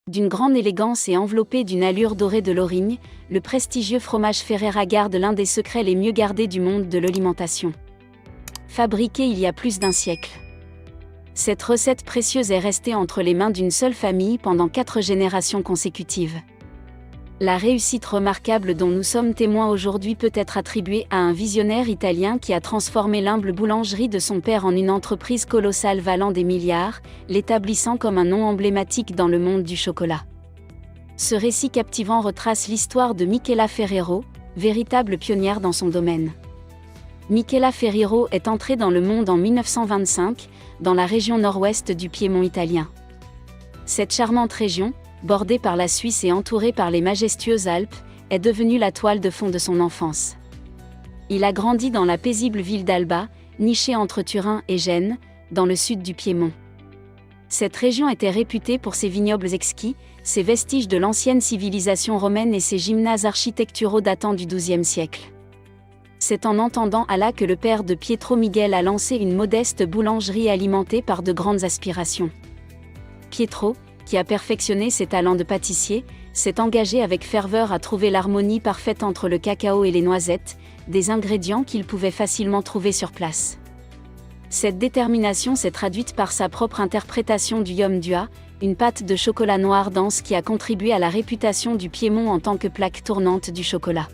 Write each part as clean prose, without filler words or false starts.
D'une grande élégance et enveloppé d'une allure dorée de Laurigne, le prestigieux fromage Ferrera garde l'un des secrets les mieux gardés du monde de l'alimentation. Fabriqué il y a plus d'un siècle, cette recette précieuse est restée entre les mains d'une seule famille pendant 4 générations consécutives. La réussite remarquable dont nous sommes témoins aujourd'hui peut être attribuée à un visionnaire italien qui a transformé l'humble boulangerie de son père en une entreprise colossale valant des milliards, l'établissant comme un nom emblématique dans le monde du chocolat. Ce récit captivant retrace l'histoire de Michela Ferrero, véritable pionnière dans son domaine. Michela Ferrero est entrée dans le monde en 1925, dans la région nord-ouest du Piémont italien. Cette charmante région, bordée par la Suisse et entourée par les majestueuses Alpes, est devenue la toile de fond de son enfance. Il a grandi dans la paisible ville d'Alba, nichée entre Turin et Gênes, dans le sud du Piémont. Cette région était réputée pour ses vignobles exquis, ses vestiges de l'ancienne civilisation romaine et ses gymnases architecturaux datant du XIIe siècle. C'est en entendant à là que le père de Pietro Miguel a lancé une modeste boulangerie alimentée par de grandes aspirations. Pietro, qui a perfectionné ses talents de pâtissier, s'est engagé avec ferveur à trouver l'harmonie parfaite entre le cacao et les noisettes, des ingrédients qu'il pouvait facilement trouver sur place. Cette détermination s'est traduite par sa propre interprétation du Yum Dua, une pâte de chocolat noir dense qui a contribué à la réputation du Piémont en tant que plaque tournante du chocolat.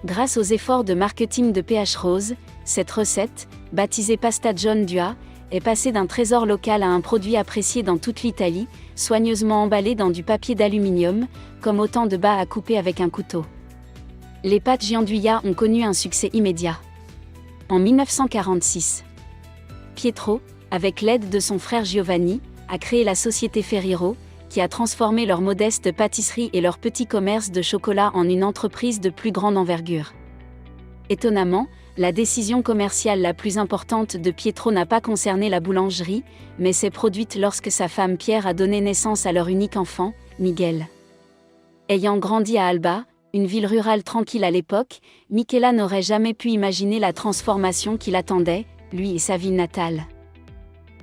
Grâce aux efforts de marketing de PH Rose, cette recette, baptisée Pasta John Dua, est passée d'un trésor local à un produit apprécié dans toute l'Italie, soigneusement emballé dans du papier d'aluminium, comme autant de bas à couper avec un couteau. Les pâtes Gianduia ont connu un succès immédiat. En 1946, Pietro, avec l'aide de son frère Giovanni, a créé la société Ferrero, qui a transformé leur modeste pâtisserie et leur petit commerce de chocolat en une entreprise de plus grande envergure. Étonnamment, la décision commerciale la plus importante de Pietro n'a pas concerné la boulangerie, mais s'est produite lorsque sa femme Pierre a donné naissance à leur unique enfant, Miguel. Ayant grandi à Alba, une ville rurale tranquille à l'époque, Michela n'aurait jamais pu imaginer la transformation qui l'attendait, lui et sa ville natale.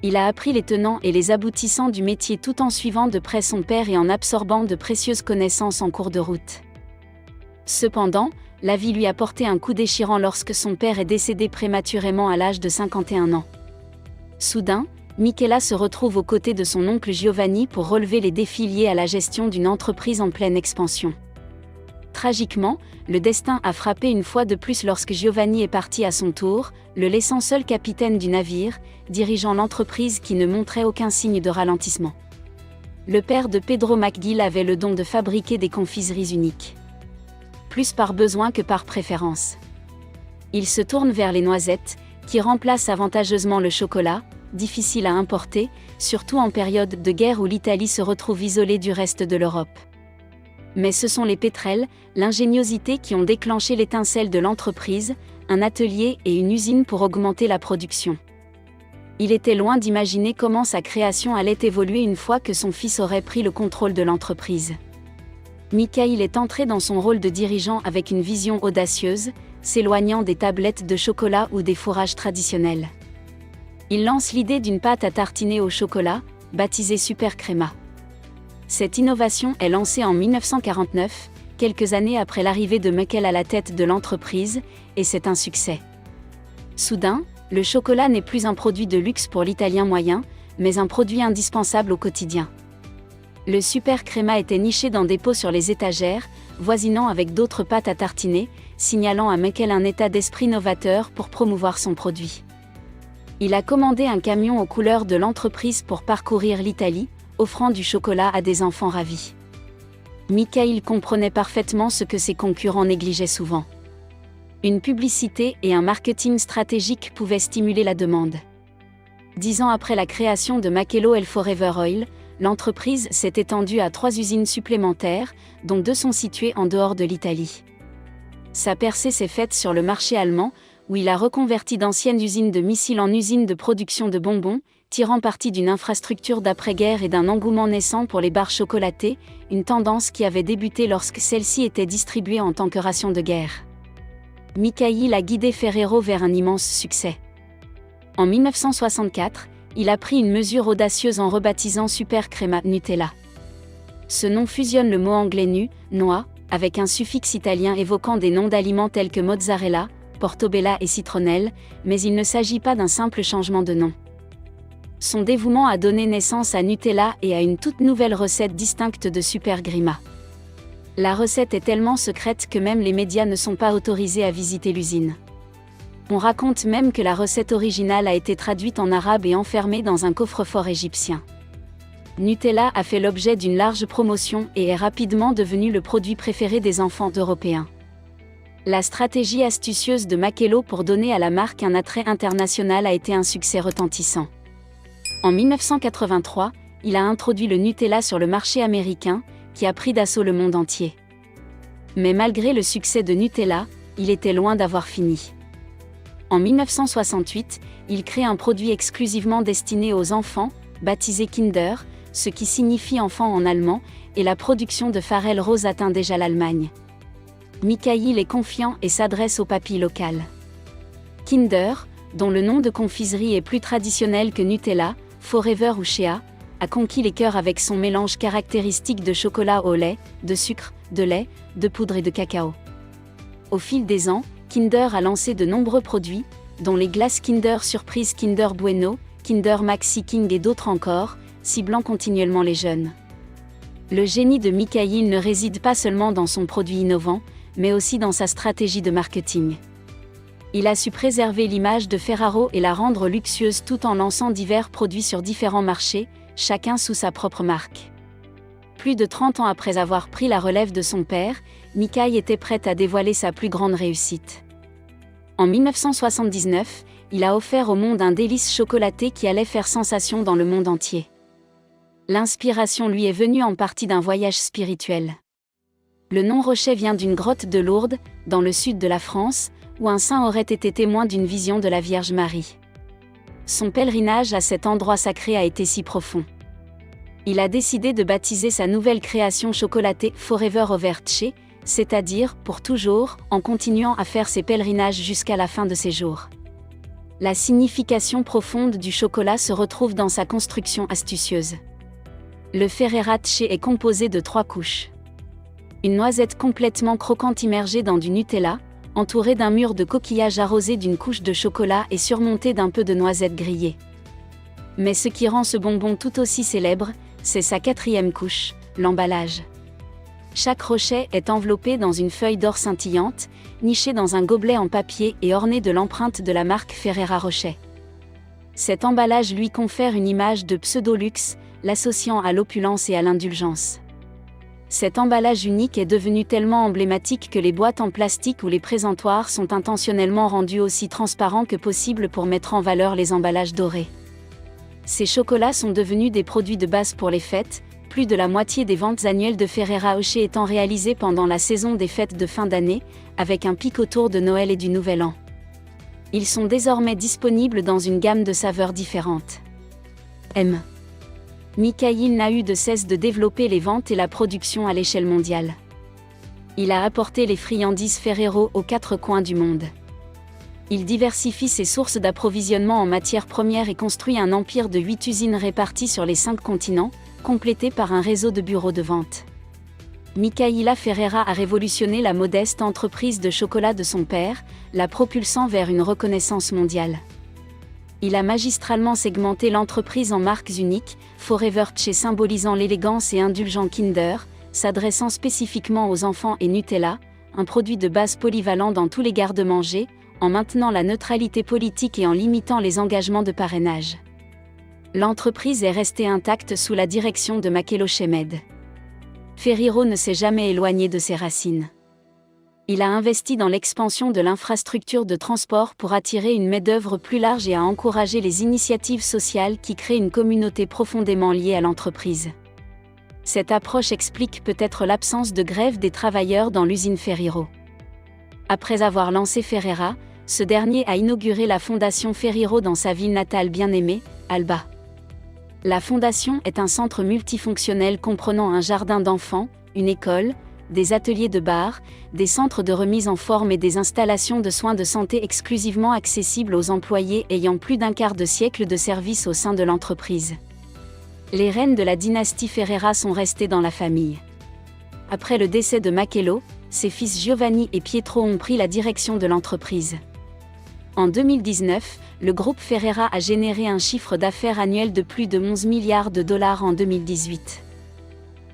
Il a appris les tenants et les aboutissants du métier tout en suivant de près son père et en absorbant de précieuses connaissances en cours de route. Cependant, la vie lui a porté un coup déchirant lorsque son père est décédé prématurément à l'âge de 51 ans. Soudain, Michela se retrouve aux côtés de son oncle Giovanni pour relever les défis liés à la gestion d'une entreprise en pleine expansion. Tragiquement, le destin a frappé une fois de plus lorsque Giovanni est parti à son tour, le laissant seul capitaine du navire, dirigeant l'entreprise qui ne montrait aucun signe de ralentissement. Le père de Pedro McGill avait le don de fabriquer des confiseries uniques. Plus par besoin que par préférence. Il se tourne vers les noisettes, qui remplacent avantageusement le chocolat, difficile à importer, surtout en période de guerre où l'Italie se retrouve isolée du reste de l'Europe. Mais ce sont les pétrels, l'ingéniosité qui ont déclenché l'étincelle de l'entreprise, un atelier et une usine pour augmenter la production. Il était loin d'imaginer comment sa création allait évoluer une fois que son fils aurait pris le contrôle de l'entreprise. Mikhail est entré dans son rôle de dirigeant avec une vision audacieuse, s'éloignant des tablettes de chocolat ou des fourrages traditionnels. Il lance l'idée d'une pâte à tartiner au chocolat, baptisée Super Crema. Cette innovation est lancée en 1949, quelques années après l'arrivée de Michel à la tête de l'entreprise, et c'est un succès. Soudain, le chocolat n'est plus un produit de luxe pour l'Italien moyen, mais un produit indispensable au quotidien. Le Super Crema était niché dans des pots sur les étagères, voisinant avec d'autres pâtes à tartiner, signalant à Michel un état d'esprit novateur pour promouvoir son produit. Il a commandé un camion aux couleurs de l'entreprise pour parcourir l'Italie, offrant du chocolat à des enfants ravis. Mikhail comprenait parfaitement ce que ses concurrents négligeaient souvent. Une publicité et un marketing stratégique pouvaient stimuler la demande. 10 ans après la création de Machello El Forever Oil, l'entreprise s'est étendue à 3 usines supplémentaires, dont 2 sont situées en dehors de l'Italie. Sa percée s'est faite sur le marché allemand, où il a reconverti d'anciennes usines de missiles en usines de production de bonbons, tirant parti d'une infrastructure d'après-guerre et d'un engouement naissant pour les barres chocolatées, une tendance qui avait débuté lorsque celles-ci étaient distribuées en tant que ration de guerre. Mikhail a guidé Ferrero vers un immense succès. En 1964, il a pris une mesure audacieuse en rebaptisant Super Crema Nutella. Ce nom fusionne le mot anglais nu, noix, avec un suffixe italien évoquant des noms d'aliments tels que mozzarella, portobello et citronnelle, mais il ne s'agit pas d'un simple changement de nom. Son dévouement a donné naissance à Nutella et à une toute nouvelle recette distincte de Super Grima. La recette est tellement secrète que même les médias ne sont pas autorisés à visiter l'usine. On raconte même que la recette originale a été traduite en arabe et enfermée dans un coffre-fort égyptien. Nutella a fait l'objet d'une large promotion et est rapidement devenu le produit préféré des enfants européens. La stratégie astucieuse de Machello pour donner à la marque un attrait international a été un succès retentissant. En 1983, il a introduit le Nutella sur le marché américain, qui a pris d'assaut le monde entier. Mais malgré le succès de Nutella, il était loin d'avoir fini. En 1968, il crée un produit exclusivement destiné aux enfants, baptisé Kinder, ce qui signifie enfant en allemand, et la production de farelles roses atteint déjà l'Allemagne. Mikhaïl est confiant et s'adresse aux papilles locales. Kinder, dont le nom de confiserie est plus traditionnel que Nutella, Forever ou Shea, a conquis les cœurs avec son mélange caractéristique de chocolat au lait, de sucre, de lait, de poudre et de cacao. Au fil des ans, Kinder a lancé de nombreux produits, dont les glaces Kinder Surprise, Kinder Bueno, Kinder Maxi King et d'autres encore, ciblant continuellement les jeunes. Le génie de Mikhaïl ne réside pas seulement dans son produit innovant, mais aussi dans sa stratégie de marketing. Il a su préserver l'image de Ferrero et la rendre luxueuse tout en lançant divers produits sur différents marchés, chacun sous sa propre marque. Plus de 30 ans après avoir pris la relève de son père, Mikhaïl était prêt à dévoiler sa plus grande réussite. En 1979, il a offert au monde un délice chocolaté qui allait faire sensation dans le monde entier. L'inspiration lui est venue en partie d'un voyage spirituel. Le nom Rocher vient d'une grotte de Lourdes, dans le sud de la France, où un saint aurait été témoin d'une vision de la Vierge Marie. Son pèlerinage à cet endroit sacré a été si profond. Il a décidé de baptiser sa nouvelle création chocolatée Forever Overche, c'est-à-dire pour toujours, en continuant à faire ses pèlerinages jusqu'à la fin de ses jours. La signification profonde du chocolat se retrouve dans sa construction astucieuse. Le Ferrerache est composé de 3 couches. Une noisette complètement croquante immergée dans du Nutella, entourée d'un mur de coquillages arrosé d'une couche de chocolat et surmontée d'un peu de noisettes grillées. Mais ce qui rend ce bonbon tout aussi célèbre, c'est sa 4e couche, l'emballage. Chaque rochet est enveloppé dans une feuille d'or scintillante, nichée dans un gobelet en papier et orné de l'empreinte de la marque Ferrero Rocher. Cet emballage lui confère une image de pseudo-luxe, l'associant à l'opulence et à l'indulgence. Cet emballage unique est devenu tellement emblématique que les boîtes en plastique ou les présentoirs sont intentionnellement rendus aussi transparents que possible pour mettre en valeur les emballages dorés. Ces chocolats sont devenus des produits de base pour les fêtes, plus de la moitié des ventes annuelles de Ferrero Rocher étant réalisées pendant la saison des fêtes de fin d'année, avec un pic autour de Noël et du Nouvel An. Ils sont désormais disponibles dans une gamme de saveurs différentes. Mikhaïl n'a eu de cesse de développer les ventes et la production à l'échelle mondiale. Il a apporté les friandises Ferrero aux 4 coins du monde. Il diversifie ses sources d'approvisionnement en matières premières et construit un empire de 8 usines réparties sur les 5 continents, complété par un réseau de bureaux de vente. Micaela Ferreira a révolutionné la modeste entreprise de chocolat de son père, la propulsant vers une reconnaissance mondiale. Il a magistralement segmenté l'entreprise en marques uniques, Foreverche symbolisant l'élégance et indulgent Kinder, s'adressant spécifiquement aux enfants et Nutella, un produit de base polyvalent dans tous les garde-manger, en maintenant la neutralité politique et en limitant les engagements de parrainage. L'entreprise est restée intacte sous la direction de Machello Shemed. Ferrero ne s'est jamais éloigné de ses racines. Il a investi dans l'expansion de l'infrastructure de transport pour attirer une main-d'œuvre plus large et a encouragé les initiatives sociales qui créent une communauté profondément liée à l'entreprise. Cette approche explique peut-être l'absence de grève des travailleurs dans l'usine Ferrero. Après avoir lancé Ferrera, ce dernier a inauguré la fondation Ferrero dans sa ville natale bien-aimée, Alba. La fondation est un centre multifonctionnel comprenant un jardin d'enfants, une école, des ateliers de bar, des centres de remise en forme et des installations de soins de santé exclusivement accessibles aux employés ayant plus d'un quart de siècle de service au sein de l'entreprise. Les rênes de la dynastie Ferrera sont restés dans la famille. Après le décès de Machello, ses fils Giovanni et Pietro ont pris la direction de l'entreprise. En 2019, le groupe Ferrera a généré un chiffre d'affaires annuel de plus de 11 milliards de dollars en 2018.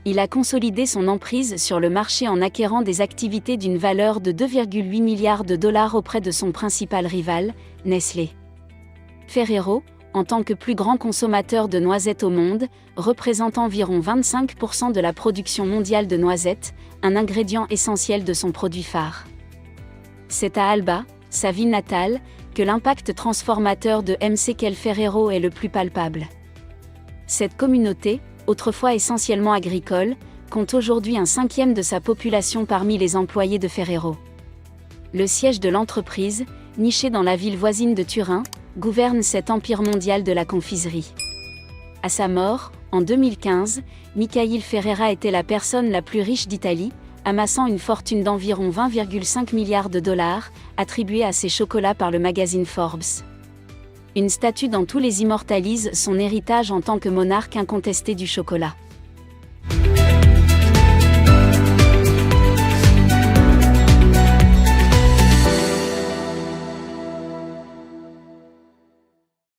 Il a consolidé son emprise sur le marché en acquérant des activités d'une valeur de 2,8 milliards de dollars auprès de son principal rival, Nestlé. Ferrero, en tant que plus grand consommateur de noisettes au monde, représente environ 25% de la production mondiale de noisettes, un ingrédient essentiel de son produit phare. C'est à Alba, sa ville natale, que l'impact transformateur de McL Ferrero est le plus palpable. Cette communauté, autrefois essentiellement agricole, compte aujourd'hui un cinquième de sa population parmi les employés de Ferrero. Le siège de l'entreprise, niché dans la ville voisine de Turin, gouverne cet empire mondial de la confiserie. À sa mort, en 2015, Michael Ferrera était la personne la plus riche d'Italie, amassant une fortune d'environ 20,5 milliards de dollars, attribuée à ses chocolats par le magazine Forbes. Une statue dans tous les immortalise son héritage en tant que monarque incontesté du chocolat.